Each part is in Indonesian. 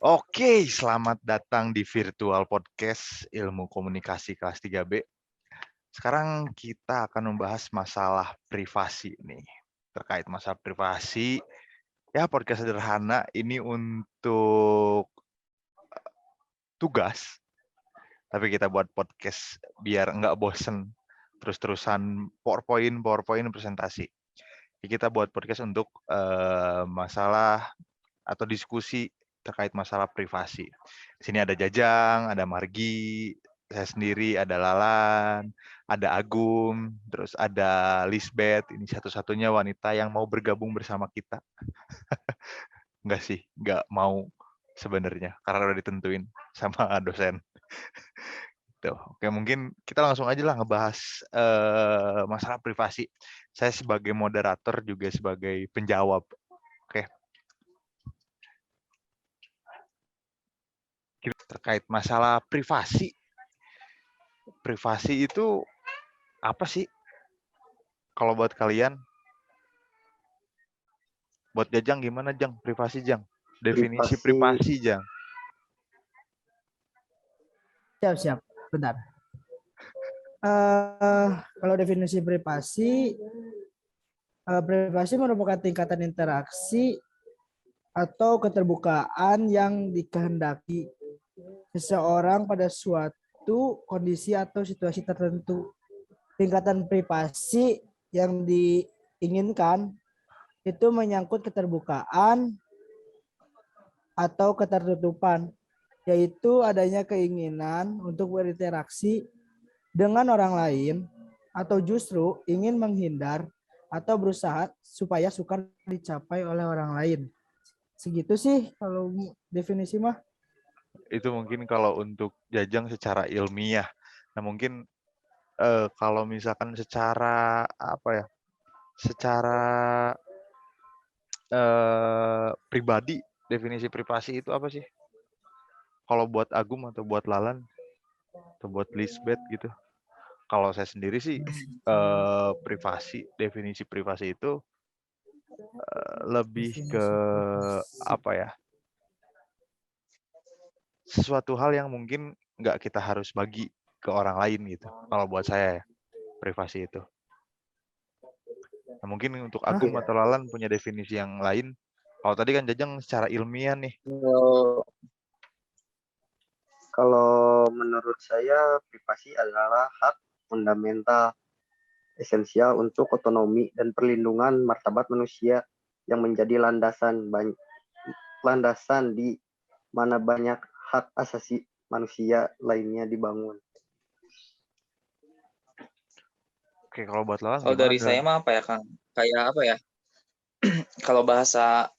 Oke, selamat datang di virtual podcast Ilmu Komunikasi kelas 3B. Sekarang kita akan membahas masalah privasi nih. Terkait masalah privasi, ya podcast sederhana ini untuk tugas, tapi kita buat podcast biar nggak bosen terus-terusan PowerPoint presentasi. Jadi kita buat podcast untuk masalah atau diskusi terkait masalah privasi. Di sini ada Jajang, ada Margi, saya sendiri, ada Lalan, ada Agung, terus ada Lisbeth. Ini satu-satunya wanita yang mau bergabung bersama kita. Enggak sih, enggak mau sebenarnya, karena udah ditentuin sama dosen. Tuh, oke, mungkin kita langsung aja lah ngebahas masalah privasi. Saya sebagai moderator juga sebagai penjawab. Oke. Terkait masalah privasi. Privasi itu apa sih? Kalau buat kalian? Buat Jajang gimana, Jang? Privasi, Jang. Definisi privasi, Jang. Siap. Bentar. Kalau definisi privasi, privasi merupakan tingkatan interaksi atau keterbukaan yang dikehendaki seseorang pada suatu kondisi atau situasi tertentu. Tingkatan privasi yang diinginkan itu menyangkut keterbukaan atau ketertutupan, yaitu adanya keinginan untuk berinteraksi dengan orang lain atau justru ingin menghindar atau berusaha supaya sukar dicapai oleh orang lain. Segitu sih kalau definisi mah. Itu mungkin kalau untuk Jajang secara ilmiah. Nah, mungkin kalau misalkan secara apa ya? Secara pribadi, definisi privasi itu apa sih? Kalau buat Agum atau buat Lalan atau buat Lisbeth gitu. Kalau saya sendiri sih privasi, definisi privasi itu lebih ke apa ya? Sesuatu hal yang mungkin nggak kita harus bagi ke orang lain gitu. Kalau buat saya ya, privasi itu. Nah, mungkin untuk Agum atau Lalan punya definisi yang lain. Kalau tadi kan Jajang secara ilmiah nih. Kalau menurut saya privasi adalah hak fundamental esensial untuk otonomi dan perlindungan martabat manusia yang menjadi landasan di mana banyak hak asasi manusia lainnya dibangun. Oke, kalau buat Lalan Kalau dari saya mah apa ya, Kang? Kayak apa ya? Kalau bahasa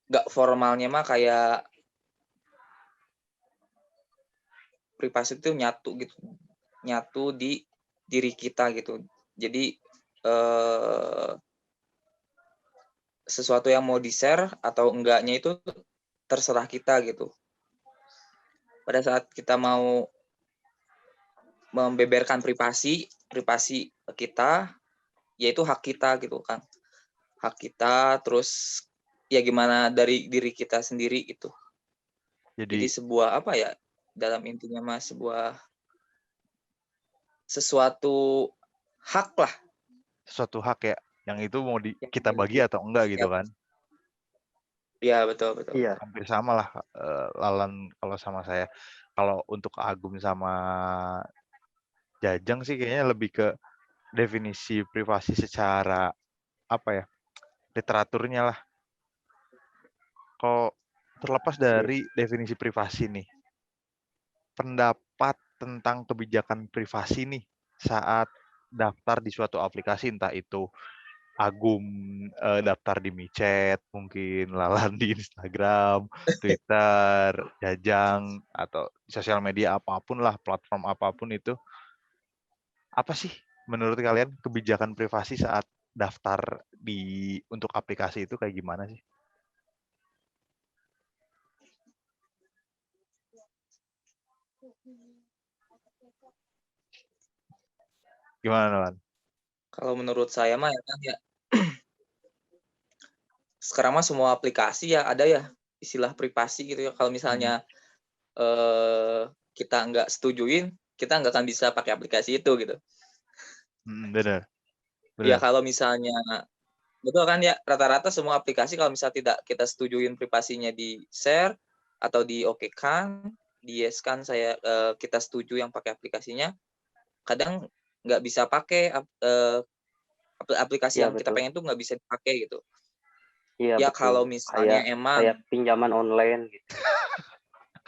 nggak formalnya mah kayak privasi itu nyatu di diri kita gitu. Jadi sesuatu yang mau di-share atau enggaknya itu terserah kita gitu. Pada saat kita mau membeberkan privasi kita, yaitu hak kita gitu kan. Hak kita, terus ya gimana dari diri kita sendiri gitu. Jadi sebuah apa ya, dalam intinya mah sesuatu hak lah. Sesuatu hak ya, yang itu mau kita bagi atau enggak gitu kan. Iya, betul. Iya. Hampir sama lah Lalan kalau sama saya. Kalau untuk Agum sama Jajang sih kayaknya lebih ke definisi privasi secara apa ya, literaturnya lah. Kalau terlepas dari definisi privasi nih, pendapat tentang kebijakan privasi nih saat daftar di suatu aplikasi, entah itu Agum daftar di micet, mungkin Lalan di Instagram, Twitter, Jajang, atau sosial media apapun lah, platform apapun itu. Apa sih menurut kalian kebijakan privasi saat daftar untuk aplikasi itu kayak gimana sih? Gimana, Lalan? Kalau menurut saya mah ya kan ya, sekarang mah semua aplikasi ya ada ya istilah privasi gitu ya. Kalau misalnya kita nggak setujuin, kita nggak akan bisa pakai aplikasi itu gitu. Benar. Ya kalau misalnya betul kan ya, rata-rata semua aplikasi kalau misalnya tidak kita setujuin privasinya di share atau di okekan, di yes kan kita setuju yang pakai aplikasinya, kadang nggak bisa pakai aplikasi Iya, yang kita betul. pengen tuh nggak bisa dipakai gitu. Iya, Ya betul. kalau misalnya kayak pinjaman online gitu.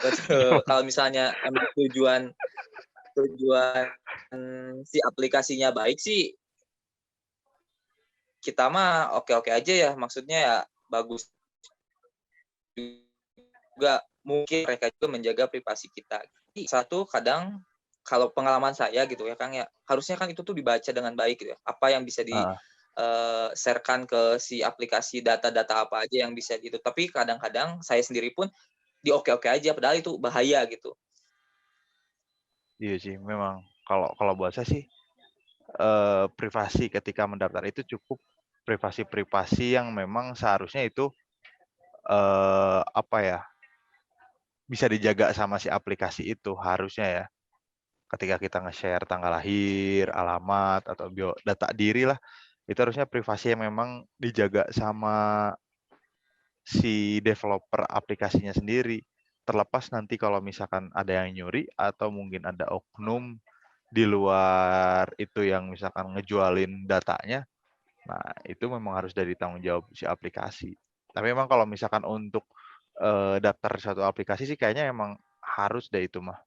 betul, kalau misalnya emang tujuan si aplikasinya baik sih, kita mah oke-oke aja ya, maksudnya ya bagus juga, mungkin mereka juga menjaga privasi kita. Satu, kadang kalau pengalaman saya gitu ya Kang ya, harusnya kan itu tuh dibaca dengan baik gitu ya, apa yang bisa di sharekan ke si aplikasi, data-data apa aja yang bisa gitu. Tapi kadang-kadang saya sendiri pun di oke-oke aja, padahal itu bahaya gitu. Iya sih, memang kalau buat saya sih privasi ketika mendaftar itu cukup privasi yang memang seharusnya itu apa ya, bisa dijaga sama si aplikasi itu harusnya ya. Ketika kita nge-share tanggal lahir, alamat atau data diri lah, itu harusnya privasi yang memang dijaga sama si developer aplikasinya sendiri. Terlepas nanti kalau misalkan ada yang nyuri atau mungkin ada oknum di luar itu yang misalkan ngejualin datanya, nah itu memang harus dari tanggung jawab si aplikasi. Tapi memang kalau misalkan untuk daftar suatu aplikasi sih kayaknya emang harus deh itu mah.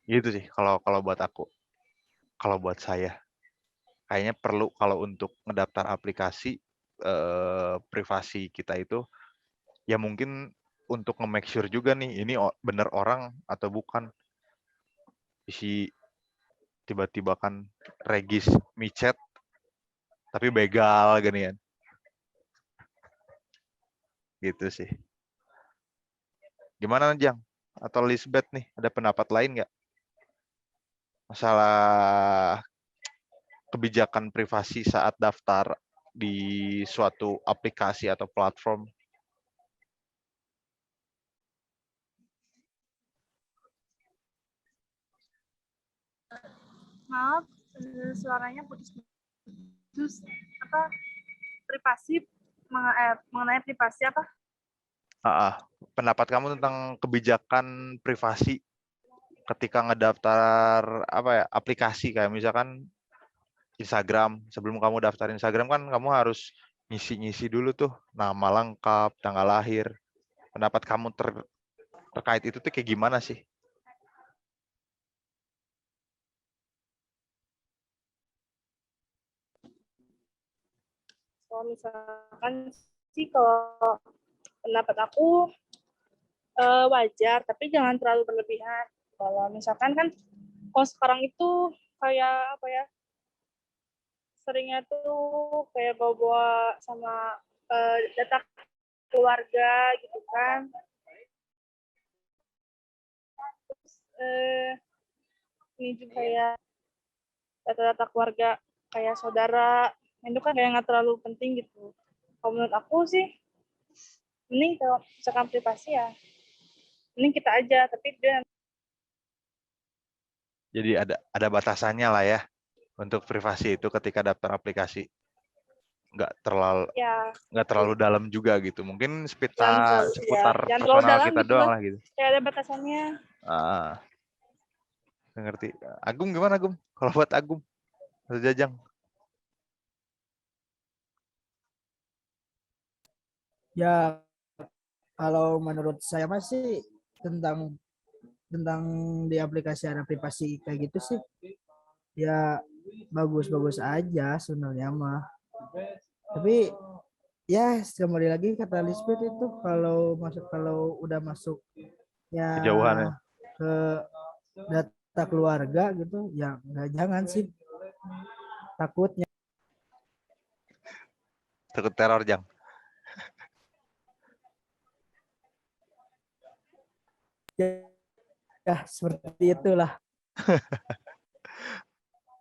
Gitu sih kalau buat aku. Kalau buat saya kayaknya perlu kalau untuk ngedaftar aplikasi privasi kita itu ya mungkin untuk nge-make sure juga nih ini bener orang atau bukan. Isi tiba-tiba kan regis micet tapi begal gini kan. Gitu sih. Gimana Jang? Atau Lisbeth nih, ada pendapat lain nggak? Masalah kebijakan privasi saat daftar di suatu aplikasi atau platform. Maaf, suaranya putus. Apa privasi mengenai privasi apa? Pendapat kamu tentang kebijakan privasi ketika ngedaftar apa ya aplikasi kayak misalkan Instagram. Sebelum kamu daftar Instagram kan kamu harus ngisi-ngisi dulu tuh nama lengkap, tanggal lahir. Pendapat kamu terkait itu tuh kayak gimana sih? Kalau misalkan sih kalau pendapat aku wajar, tapi jangan terlalu berlebihan. Kalau misalkan kan kalau sekarang itu kayak apa ya, seringnya tuh kayak bawa sama data keluarga gitu kan. Terus ini juga kayak data-data keluarga kayak saudara, itu kan kayak nggak terlalu penting gitu. Kalau menurut aku sih, mending kalau misalkan privasi ya, mending kita aja, tapi dia. Jadi ada batasannya lah ya untuk privasi itu ketika daftar aplikasi. Nggak terlalu dalam juga gitu. Mungkin seputar personal kita gitu doang lah gitu. Kayak ada batasannya. Ngerti. Agung gimana Agung? Kalau buat Agung atau Jajang? Ya kalau menurut saya masih tentang di aplikasi ada privasi kayak gitu sih ya bagus-bagus aja sebenarnya mah. Tapi ya kembali lagi kata Lisbeth itu kalau udah masuk ya Kejauhan ya. ke data keluarga gitu ya jangan sih, takutnya. Takut teror Jang. Ya seperti itulah.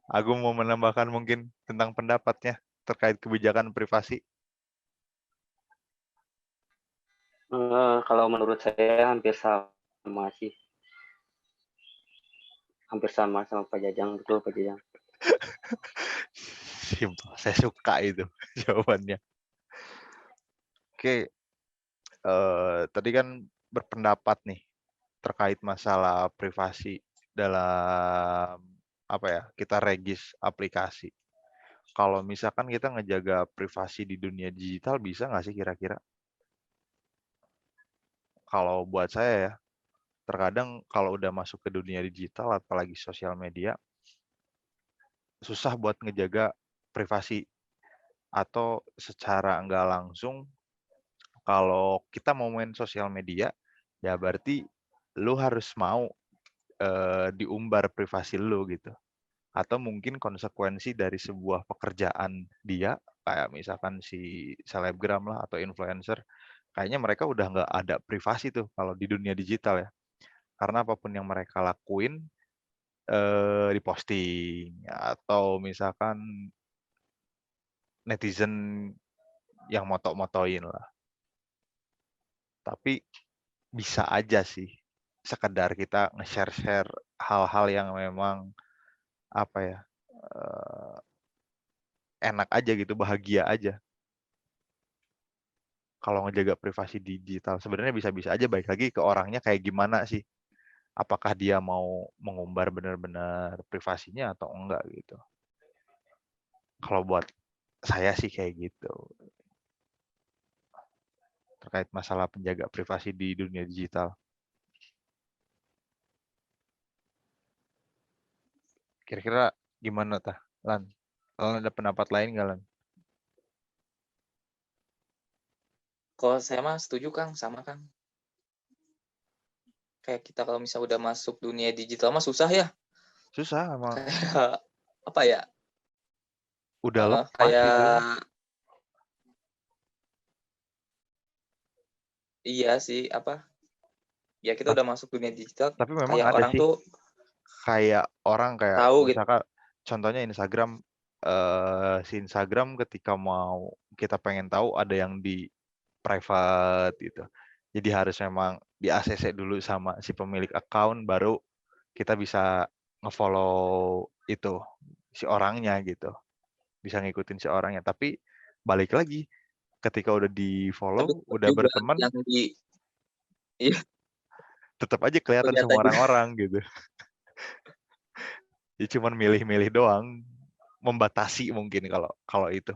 Agung mau menambahkan mungkin tentang pendapatnya terkait kebijakan privasi. Kalau menurut saya hampir sama sih. Hampir sama Pak Jajang, betul Pak Jajang. Simpel. Saya suka itu jawabannya. Oke, tadi kan berpendapat nih terkait masalah privasi dalam apa ya, kita regis aplikasi. Kalau misalkan kita ngejaga privasi di dunia digital bisa nggak sih kira-kira? Kalau buat saya ya, terkadang kalau udah masuk ke dunia digital apalagi sosial media, susah buat ngejaga privasi atau secara nggak langsung kalau kita mau main sosial media ya berarti lu harus mau diumbar privasi lu gitu. Atau mungkin konsekuensi dari sebuah pekerjaan dia kayak misalkan si selebgram lah atau influencer kayaknya mereka udah nggak ada privasi tuh kalau di dunia digital ya. Karena apapun yang mereka lakuin diposting atau misalkan netizen yang moto-motoin lah. Tapi bisa aja sih sekedar kita nge-share-share hal-hal yang memang apa ya enak aja gitu, bahagia aja. Kalau ngejaga privasi digital sebenarnya bisa-bisa aja, baik lagi ke orangnya kayak gimana sih. Apakah dia mau mengumbar benar-benar privasinya atau enggak gitu. Kalau buat saya sih kayak gitu. Terkait masalah penjaga privasi di dunia digital. Kira-kira gimana tah, Lan? Lan ada pendapat lain nggak, Lan? Kalau saya mah setuju Kang, sama Kang. Kayak kita kalau misalnya udah masuk dunia digital mah susah ya. Susah emang. Kayak apa ya? Udah lepas kayak gitu. iya sih apa? Ya kita udah masuk dunia digital. Tapi memang Kayak ada orang sih. tuh Kayak orang kayak tahu gitu. misalkan contohnya Instagram, si Instagram ketika mau kita pengen tahu ada yang di private gitu. Jadi harus memang di ACC dulu sama si pemilik account baru kita bisa ngefollow itu si orangnya gitu. Bisa ngikutin si orangnya. Tapi balik lagi ketika udah di Tapi follow, tetap udah juga berteman, yang di iya tetap aja kelihatan kelihatan sama juga. orang-orang gitu. Ya cuman milih-milih doang, membatasi mungkin kalau itu.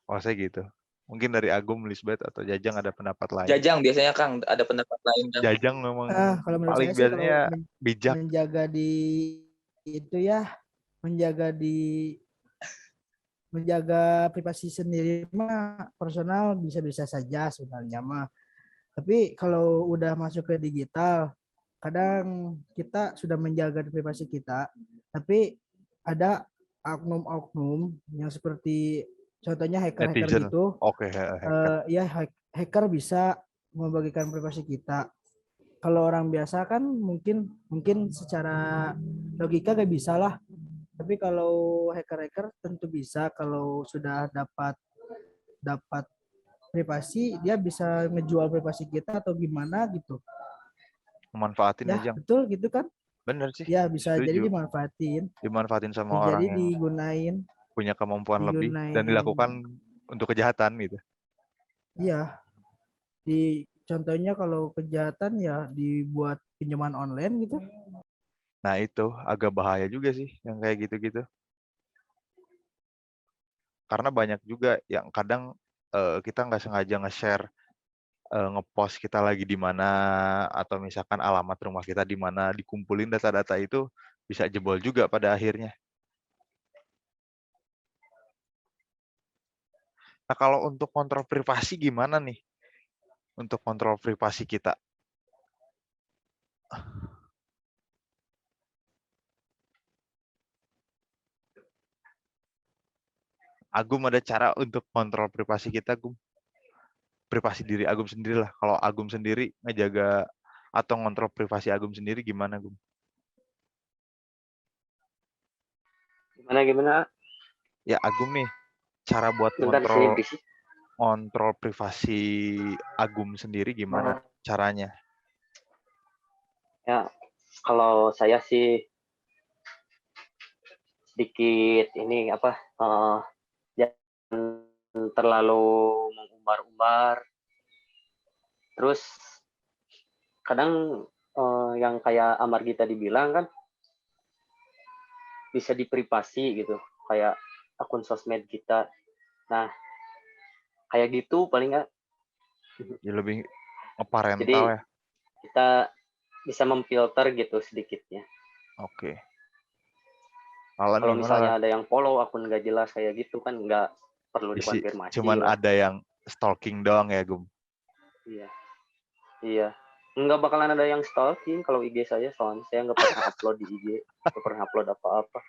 Oh saya gitu. Mungkin dari Agum, Lisbeth atau Jajang ada pendapat lain. Jajang biasanya Kang ada pendapat lain Kang. Jajang memang Kalau menurut paling saya sih kalau biasanya bijak. menjaga di itu ya, menjaga privasi sendiri mah personal bisa-bisa saja sebenarnya mah. Tapi kalau udah masuk ke digital, kadang kita sudah menjaga privasi kita, tapi ada oknum-oknum yang seperti contohnya hacker-hacker Netizen. gitu. Oke, hacker. Ya hacker bisa membagikan privasi kita. Kalau orang biasa kan mungkin secara logika gak bisa lah. Tapi kalau hacker-hacker tentu bisa kalau sudah dapat privasi dia bisa ngejual privasi kita atau gimana gitu. Memanfaatin Ya, Jajang. betul gitu kan? Bener sih. Ya, bisa jadi Setuju. Dimanfaatin sama bisa orang jadi yang punya kemampuan lebih dan dilakukan untuk kejahatan gitu. Iya. Contohnya kalau kejahatan ya dibuat pinjaman online gitu. Nah itu agak bahaya juga sih yang kayak gitu-gitu. Karena banyak juga yang kadang kita nggak sengaja nge-share, nge-post kita lagi di mana atau misalkan alamat rumah kita di mana, dikumpulin data-data itu bisa jebol juga pada akhirnya. Nah kalau untuk kontrol privasi gimana nih? Untuk kontrol privasi kita. Agum ada cara untuk kontrol privasi kita, Gum? Privasi diri Agum sendiri lah. Kalau Agum sendiri ngejaga atau ngontrol privasi Agum sendiri gimana, Gum? Gimana? Ya Agum nih, cara buat Bentar di sini ngontrol berisik. ngontrol privasi Agum sendiri gimana caranya? Ya, kalau saya sih sedikit ini jangan terlalu mengumbar-umbar. Terus kadang yang kayak Amargita dibilang kan bisa diprivasi gitu, kayak akun sosmed kita. Nah, kayak gitu paling nggak. Ya lebih Jadi ngeparental ya. kita bisa memfilter gitu sedikitnya. Oke. Alan Kalau gimana misalnya Lan? ada yang follow akun nggak jelas kayak gitu kan nggak perlu Isi, dikonfirmasi cuman lah. ada yang stalking doang ya Gum. Iya, iya. Nggak bakalan ada yang stalking kalau IG saya, soalnya saya nggak pernah upload di IG, nggak pernah upload apa-apa.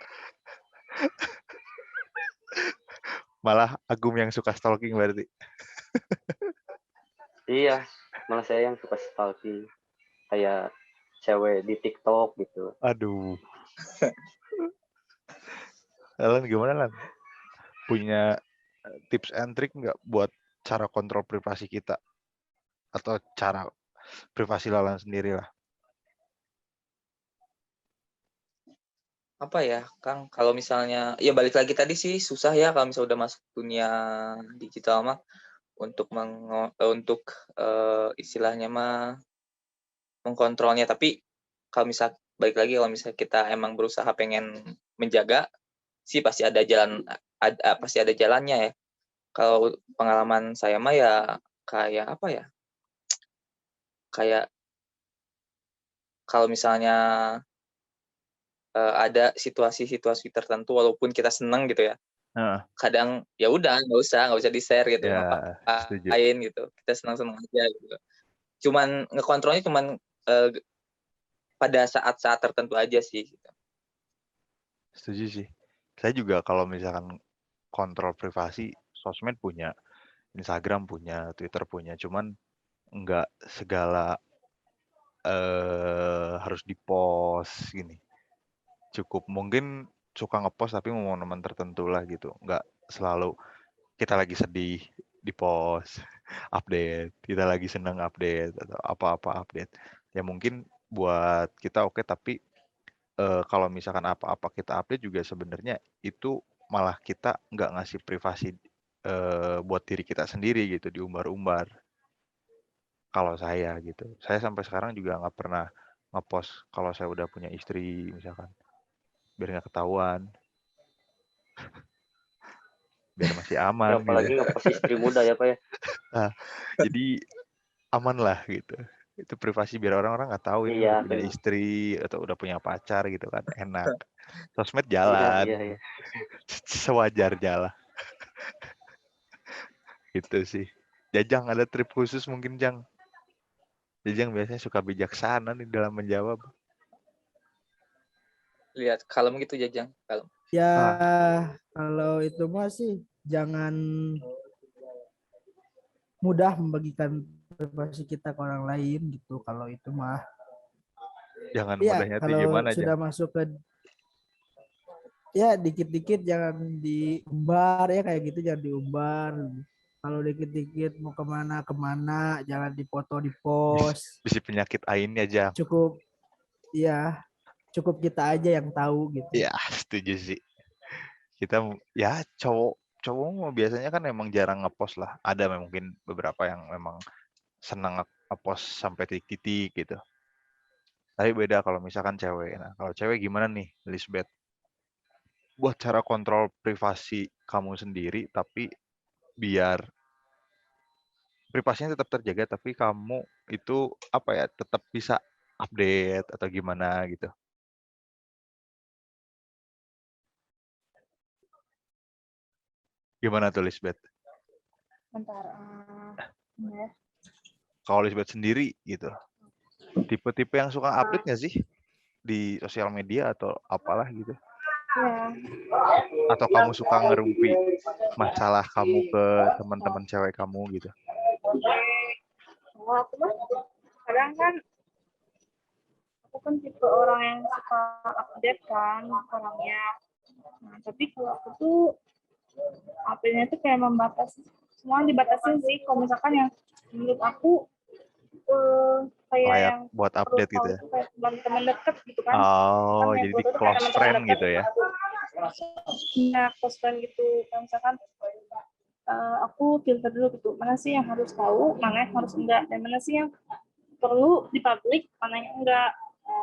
Malah Agum yang suka stalking berarti. Iya, malah saya yang suka stalking, kayak cewek di TikTok gitu. Aduh. Alan gimana Lan? Punya tips and trick nggak buat cara kontrol privasi kita? Atau cara privasi Lalan sendiri lah? Apa ya, Kang? Kalau misalnya, ya balik lagi tadi sih susah ya kalau misalnya udah masuk dunia digital mah untuk istilahnya mah mengkontrolnya. Tapi kalau misal balik lagi kalau misalnya kita emang berusaha pengen menjaga, sih pasti ada pasti ada jalannya ya. Kalau pengalaman saya mah ya kayak apa ya? Kayak kalau misalnya ada situasi-situasi tertentu walaupun kita seneng gitu ya. Kadang ya udah nggak usah di-share gitu, Ya, setuju. ngapain gitu. Kita senang-senang aja gitu. Cuman ngekontrolnya pada saat-saat tertentu aja sih gitu. Setuju sih. Saya juga kalau misalkan kontrol privasi, sosmed punya, Instagram punya, Twitter punya, cuman nggak segala harus di-post gini. Cukup mungkin suka nge-post tapi momen-momen tertentu lah gitu. Nggak selalu kita lagi sedih di-post, update, kita lagi seneng update atau apa-apa update. Ya mungkin buat kita oke, tapi kalau misalkan apa-apa kita update juga sebenarnya itu malah kita nggak ngasih privasi buat diri kita sendiri gitu, diumbar-umbar. Kalau saya gitu. Saya sampai sekarang juga nggak pernah nge-post kalau saya udah punya istri misalkan, biar nggak ketahuan. Biar masih Ya, aman apalagi gitu. nge-post istri muda ya Pak ya. Nah, jadi aman lah gitu. Itu privasi biar orang-orang nggak tahu ini udah Iya, punya benar. istri atau udah punya pacar gitu kan, enak. Sosmed Iya, jalan, iya, iya. sewajarnya lah. Gitu sih. Jajang ada trip khusus mungkin Jang. Jajang biasanya suka bijaksana nih dalam menjawab. Lihat kalem gitu Jajang, kalem. Ya, Ah, kalau itu mah sih jangan mudah membagikan privasi kita ke orang lain gitu. Kalau itu mah, jangan ya mudahnya tuh kalau gimana sudah Jang? masuk ke, ya dikit-dikit jangan diumbar ya, kayak gitu jangan diumbar. Kalau dikit-dikit mau kemana kemana, jangan dipoto di post. Bisi penyakit ainnya Jang. Cukup, ya cukup kita aja yang tahu gitu. Ya setuju sih. Kita ya cowok mah biasanya kan emang jarang ngepost lah. Ada mungkin beberapa yang memang senang ngepost sampai titik-titik gitu. Tapi beda kalau misalkan cewek. Nah, kalau cewek gimana nih, Lisbeth? Buat cara kontrol privasi kamu sendiri, tapi biar privasinya tetap terjaga, tapi kamu itu apa ya, tetap bisa update atau gimana gitu. Gimana tuh Lisbeth? Bentar. Ya. Kalau Lisbeth sendiri gitu, tipe-tipe yang suka update nggak sih di sosial media atau apalah gitu? Ya. Atau kamu suka ngerumpi masalah kamu ke teman-teman cewek kamu gitu? Oh, aku mah kadang kan aku kan tipe orang yang suka update kan orangnya. Nah, tapi kalau aku tuh update-nya tuh kayak membatasi semua dibatasin sih. Kalau misalkan yang menurut aku kayak Layak yang buat perlu update tahu gitu ya. itu kayak teman-teman deket gitu kan. Oh, Kan yang jadi perlu di tahu tuh kayak close teman-teman friend deket. gitu ya. Iya, close friend gitu. Kalau misalkan aku filter dulu gitu. Mana sih yang harus tahu, mana yang harus enggak, dan mana sih yang perlu di publik, mana yang enggak.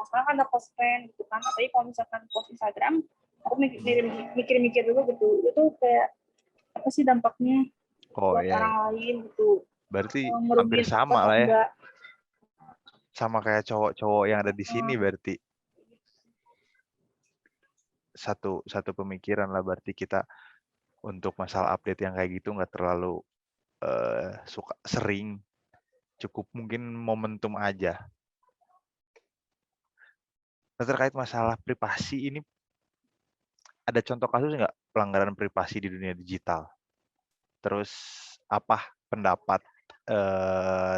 Sekarang kan ada close friend gitu kan. Apalagi kalau misalkan post Instagram, aku mikir-mikir dulu gitu. Itu kayak apa sih dampaknya Oh buat iya, orang lain gitu. berarti hampir Ngerugiin aku sama atau lah ya. enggak. Sama kayak cowok-cowok yang ada di sini berarti. Satu pemikiran lah berarti kita untuk masalah update yang kayak gitu nggak terlalu suka sering. Cukup mungkin momentum aja. Nah, terkait masalah privasi ini, ada contoh kasus nggak pelanggaran privasi di dunia digital? Terus apa pendapat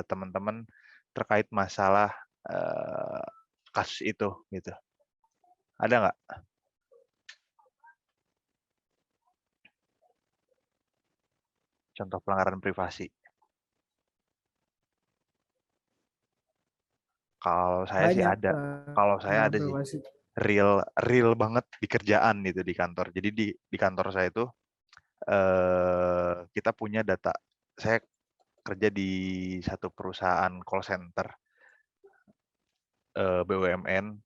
teman-teman terkait masalah kasus itu gitu? Ada nggak? Contoh pelanggaran privasi? Kalau saya sih Banyak ada. Kalau saya ada sih. privasi. Real banget di kerjaan gitu di kantor. Jadi di kantor saya itu kita punya data. Saya kerja di satu perusahaan call center BUMN,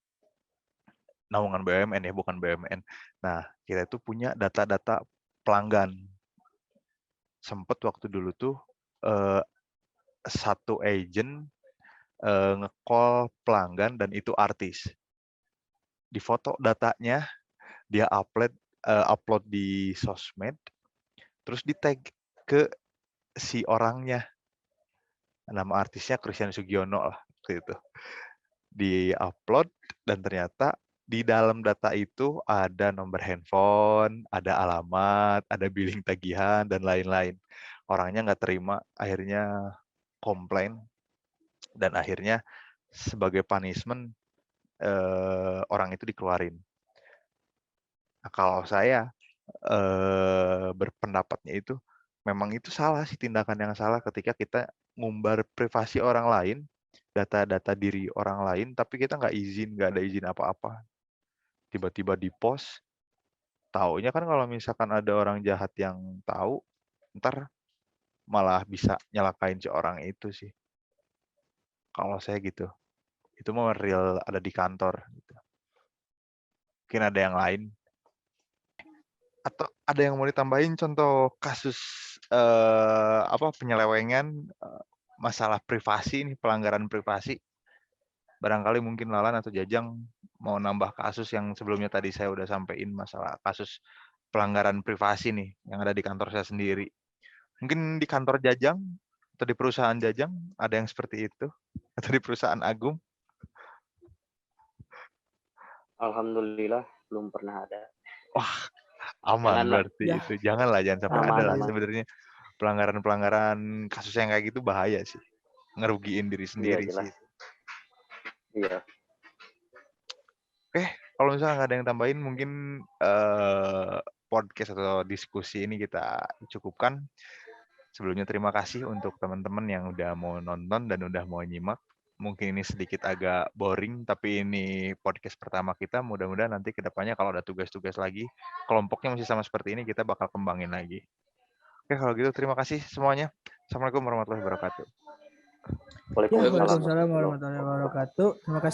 naungan BUMN ya, bukan BUMN. Nah, kita itu punya data-data pelanggan. Sempet waktu dulu tuh satu agent nge-call pelanggan dan itu artis. Di foto datanya, dia upload di sosmed, terus di tag ke si orangnya. Nama artisnya Christian Sugiono lah waktu itu. Di-upload dan ternyata di dalam data itu ada nomor handphone, ada alamat, ada billing tagihan, dan lain-lain. Orangnya nggak terima, akhirnya komplain, dan akhirnya sebagai punishment orang itu dikeluarin. Nah, kalau saya berpendapatnya itu memang itu salah sih, tindakan yang salah ketika kita ngumbar privasi orang lain, data-data diri orang lain, tapi kita nggak ada izin apa-apa. Tiba-tiba di-post, taunya kan kalau misalkan ada orang jahat yang tahu, ntar malah bisa nyalakain si orang itu sih. Kalau saya gitu. Itu mah real ada di kantor. Gitu. Mungkin ada yang lain. Atau ada yang mau ditambahin contoh kasus penyelewengan masalah privasi nih, pelanggaran privasi. Barangkali mungkin Lalan atau Jajang mau nambah kasus yang sebelumnya tadi saya udah sampein, masalah kasus pelanggaran privasi nih yang ada di kantor saya sendiri. Mungkin di kantor Jajang atau di perusahaan Jajang ada yang seperti itu, atau di perusahaan Agung? Alhamdulillah belum pernah ada. Wah, aman Janganlah. berarti itu. Janganlah, jangan sampai Aman, ada lah. aman. Sebenarnya pelanggaran-pelanggaran kasus yang kayak gitu bahaya sih. Ngerugiin diri sendiri Iya, sih. jelas. Iya. Oke, kalau misalnya nggak ada yang tambahin, mungkin podcast atau diskusi ini kita cukupkan. Sebelumnya terima kasih untuk teman-teman yang udah mau nonton dan udah mau nyimak. Mungkin ini sedikit agak boring, tapi ini podcast pertama kita. Mudah-mudahan nanti ke depannya kalau ada tugas-tugas lagi, kelompoknya masih sama seperti ini, kita bakal kembangin lagi. Oke, kalau gitu terima kasih semuanya. Assalamualaikum warahmatullahi wabarakatuh. Waalaikumsalam. Waalaikumsalam warahmatullahi wabarakatuh. Terima kasih.